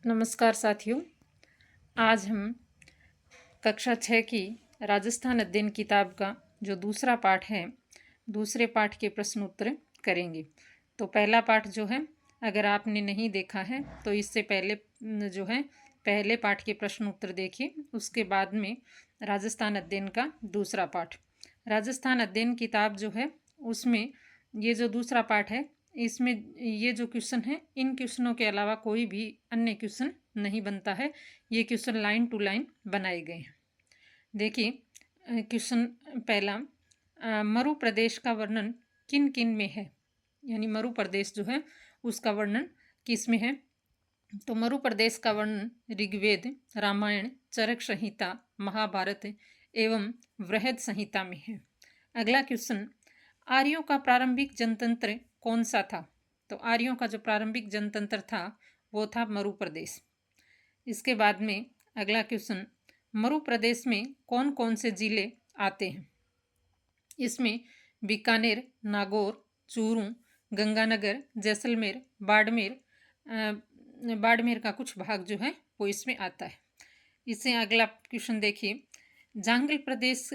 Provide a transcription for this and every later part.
नमस्कार साथियों। आज हम कक्षा 6 की राजस्थान अध्ययन किताब का जो दूसरा पाठ है, दूसरे पाठ के प्रश्न उत्तर करेंगे। तो पहला पाठ जो है, अगर आपने नहीं देखा है तो इससे पहले जो है पहले पाठ के प्रश्न उत्तर देखिए। उसके बाद में राजस्थान अध्ययन का दूसरा पाठ। राजस्थान अध्ययन किताब जो है उसमें ये जो दूसरा पाठ है, इसमें ये जो क्वेश्चन है, इन क्वेश्चनों के अलावा कोई भी अन्य क्वेश्चन नहीं बनता है। ये क्वेश्चन लाइन टू लाइन बनाए गए हैं। देखिए क्वेश्चन पहला, मरु प्रदेश का वर्णन किन किन में है, यानी मरु प्रदेश जो है उसका वर्णन किस में है। तो मरु प्रदेश का वर्णन ऋग्वेद, रामायण, चरक संहिता, महाभारत एवं बृहद संहिता में है। अगला क्वेश्चन, आर्यों का प्रारंभिक जनतंत्र कौन सा था। तो आर्यों का जो प्रारंभिक जनतंत्र था वो था मरु प्रदेश। इसके बाद में अगला क्वेश्चन, मरु प्रदेश में कौन कौन से जिले आते हैं। इसमें बीकानेर, नागौर, चूरू, गंगानगर, जैसलमेर, बाड़मेर का कुछ भाग जो है वो इसमें आता है। इससे अगला क्वेश्चन देखिए, जांगल प्रदेश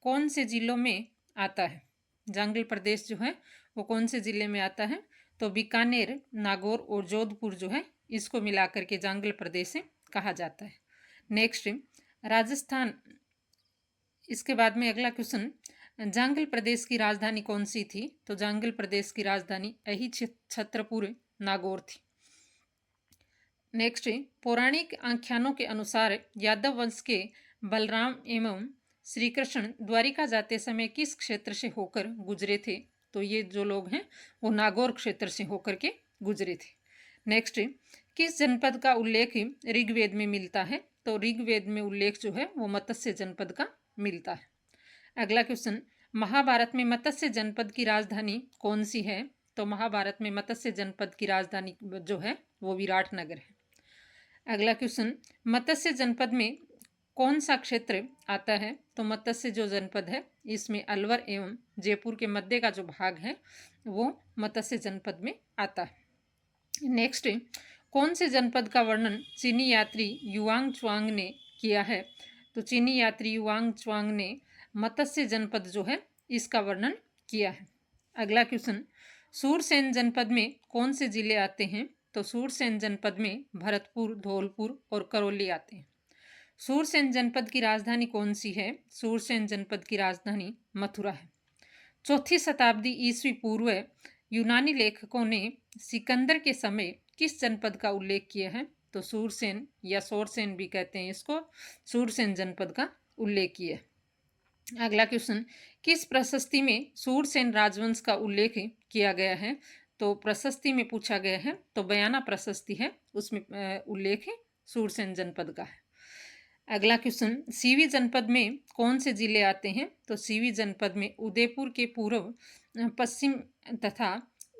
कौन से जिलों में आता है। जांगल प्रदेश जो है वो कौन से जिले में आता है। तो बीकानेर, नागौर और जोधपुर जो है इसको मिलाकर के जांगल प्रदेश कहा जाता है। नेक्स्ट राजस्थान। इसके बाद में अगला क्वेश्चन, जांगल प्रदेश की राजधानी कौन सी थी। तो जांगल प्रदेश की राजधानी अही छत्रपुर नागौर थी। नेक्स्ट, पौराणिक आख्यानों के अनुसार यादव वंश के बलराम एवं श्री कृष्ण द्वारिका जाते समय किस क्षेत्र से होकर गुजरे थे। तो ये जो लोग हैं वो नागौर क्षेत्र से होकर के गुजरे थे। नेक्स्ट, किस जनपद का उल्लेख ऋग्वेद में मिलता है। तो ऋग्वेद में उल्लेख जो है वो मत्स्य जनपद का मिलता है। अगला क्वेश्चन, महाभारत में मत्स्य जनपद की राजधानी कौन सी है। तो महाभारत में मत्स्य जनपद की राजधानी जो है वो विराटनगर है। अगला क्वेश्चन, मत्स्य जनपद में कौन सा क्षेत्र आता है। तो मत्स्य जो जनपद है इसमें अलवर एवं जयपुर के मध्य का जो भाग है वो मत्स्य जनपद में आता है। नेक्स्ट, कौन से जनपद का वर्णन चीनी यात्री युआंग च्वांग ने किया है। तो चीनी यात्री युआंग च्वांग ने मत्स्य जनपद जो है इसका वर्णन किया है। अगला क्वेश्चन, सूरसेन जनपद में कौन से जिले आते हैं। तो सूरसेन जनपद में भरतपुर, धौलपुर और करौली आते हैं। सूरसेन जनपद की राजधानी कौन सी है। सूरसेन जनपद की राजधानी मथुरा है। 4वीं शताब्दी ईस्वी पूर्व यूनानी लेखकों ने सिकंदर के समय किस जनपद का उल्लेख किया है। तो सूरसेन या सोरसेन भी कहते हैं इसको, सूरसेन जनपद का उल्लेख किया है। अगला क्वेश्चन, किस प्रशस्ति में सूरसेन राजवंश का उल्लेख किया गया है। तो प्रशस्ति में पूछा गया है तो बयाना प्रशस्ति है, उसमें उल्लेख सूरसेन जनपद का है। अगला क्वेश्चन, सीवी जनपद में कौन से जिले आते हैं। तो सीवी जनपद में उदयपुर के पूर्व, पश्चिम तथा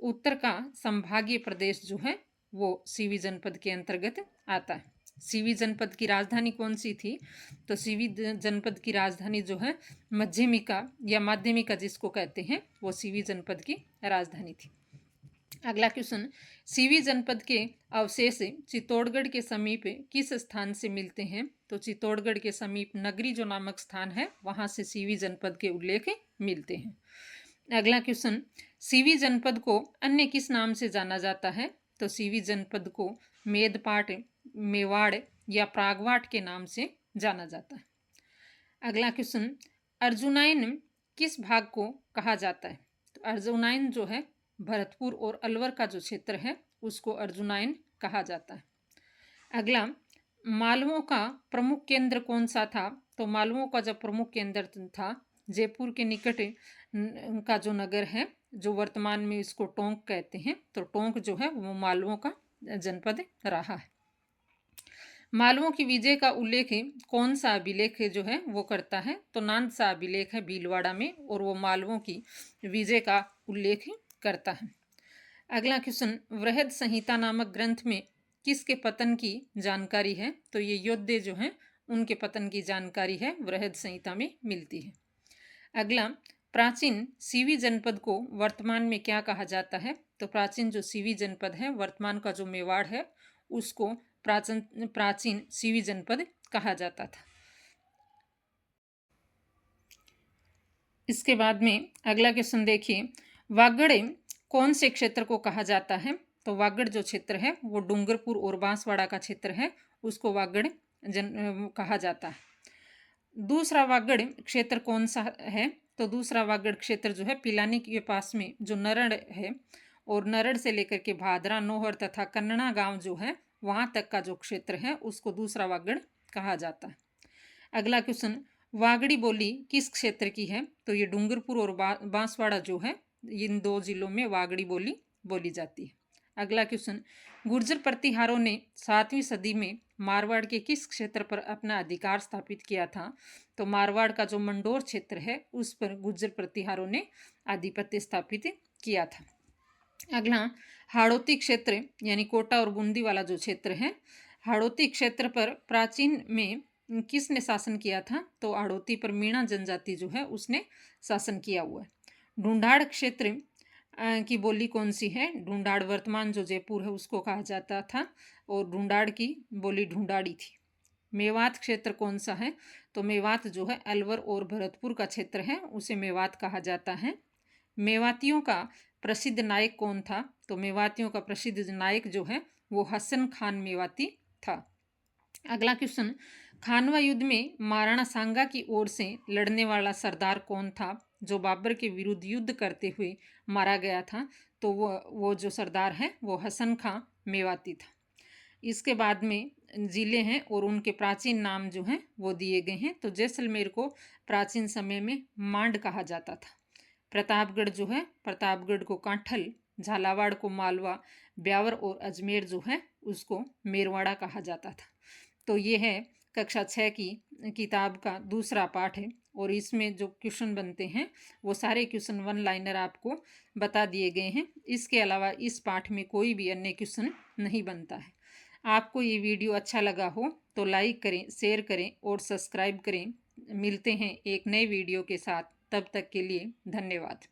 उत्तर का संभागीय प्रदेश जो है वो सीवी जनपद के अंतर्गत आता है। सीवी जनपद की राजधानी कौन सी थी। तो सीवी जनपद की राजधानी जो है मध्यमिका या माध्यमिका जिसको कहते हैं वो सीवी जनपद की राजधानी थी। अगला क्वेश्चन, सीवी जनपद के अवशेष चित्तौड़गढ़ के समीप किस स्थान से मिलते हैं। तो चित्तौड़गढ़ के समीप नगरी जो नामक स्थान है वहां से सीवी जनपद के उल्लेख मिलते हैं। अगला क्वेश्चन, सीवी जनपद को अन्य किस नाम से जाना जाता है। तो सीवी जनपद को मेदपाट, मेवाड़ या प्रागवाट के नाम से जाना जाता है। अगला क्वेश्चन, अर्जुनायन किस भाग को कहा जाता है। तो अर्जुनायन जो है भरतपुर और अलवर का जो क्षेत्र है उसको अर्जुनायन कहा जाता है। अगला, मालवों का प्रमुख केंद्र कौन सा था। तो मालवों का जो प्रमुख केंद्र था जयपुर के निकट का जो नगर है, जो वर्तमान में इसको टोंक कहते हैं, तो टोंक जो है वो मालवों का जनपद रहा है। मालवों की विजय का उल्लेख कौन सा अभिलेख जो है वो करता है। तो नांद सा अभिलेख है भीलवाड़ा में और वो मालवों की विजय का उल्लेख करता है। अगला क्वेश्चन, बृहद संहिता नामक ग्रंथ में किसके पतन की जानकारी है। तो ये योद्धे जो हैं उनके पतन की जानकारी है बृहद संहिता में मिलती है। अगला, प्राचीन सीवी जनपद को वर्तमान में क्या कहा जाता है। तो प्राचीन जो सीवी जनपद है वर्तमान का जो मेवाड़ है उसको प्राचीन सीवी जनपद कहा जाता था। इसके बाद में अगला क्वेश्चन देखिए, वागड़ कौन से क्षेत्र को कहा जाता है? तो वागड़ जो क्षेत्र है वो डूंगरपुर और बांसवाड़ा का क्षेत्र है, उसको वागड़ कहा जाता है। दूसरा वागड़ क्षेत्र कौन सा है? तो दूसरा वागड़ क्षेत्र जो है पिलानी के पास में जो नरड़ है, और नरड़ से लेकर के भादरा, नोहर तथा कन्नड़ा गांव जो है वहां तक का जो क्षेत्र है उसको दूसरा वागड़ कहा जाता है। अगला क्वेश्चन, वागड़ी बोली किस क्षेत्र की है? तो ये डूंगरपुर और बांसवाड़ा जो है इन 2 जिलों में वागड़ी बोली बोली जाती है। अगला क्वेश्चन, गुर्जर प्रतिहारों ने 7वीं सदी में मारवाड़ के किस क्षेत्र पर अपना अधिकार स्थापित किया था? तो मारवाड़ का जो मंडोर क्षेत्र है उस पर गुर्जर प्रतिहारों ने आधिपत्य स्थापित किया था। अगला, हाड़ौती क्षेत्र यानी कोटा और बूंदी वाला जो क्षेत्र है, हाड़ौती क्षेत्र पर प्राचीन में किसने शासन किया था? तो हाड़ौती पर मीणा जनजाति जो है उसने शासन किया हुआ है। ढूंढाड़ क्षेत्र की बोली कौन सी है? ढूंढाड़ वर्तमान जो जयपुर है उसको कहा जाता था, और ढूंढाड़ की बोली ढूंढाड़ी थी। मेवात क्षेत्र कौन सा है? तो मेवात जो है अलवर और भरतपुर का क्षेत्र है, उसे मेवात कहा जाता है। मेवातियों का प्रसिद्ध नायक कौन था? तो मेवातियों का प्रसिद्ध नायक जो है वो हसन खान मेवाती था। अगला क्वेश्चन, खानवा युद्ध में महाराणा सांगा की ओर से लड़ने वाला सरदार कौन था जो बाबर के विरुद्ध युद्ध करते हुए मारा गया था? तो वो जो सरदार है वो हसन खां मेवाती था। इसके बाद में जिले हैं और उनके प्राचीन नाम जो हैं वो दिए गए हैं। तो जैसलमेर को प्राचीन समय में मांड कहा जाता था। प्रतापगढ़ जो है, प्रतापगढ़ को कांठल, झालावाड़ को मालवा, ब्यावर और अजमेर जो है उसको मेरवाड़ा कहा जाता था। तो ये है कक्षा 6 की किताब का दूसरा पाठ है, और इसमें जो क्वेश्चन बनते हैं वो सारे क्वेश्चन 1 लाइनर आपको बता दिए गए हैं। इसके अलावा इस पाठ में कोई भी अन्य क्वेश्चन नहीं बनता है। आपको ये वीडियो अच्छा लगा हो तो लाइक करें, शेयर करें और सब्सक्राइब करें। मिलते हैं एक नए वीडियो के साथ, तब तक के लिए धन्यवाद।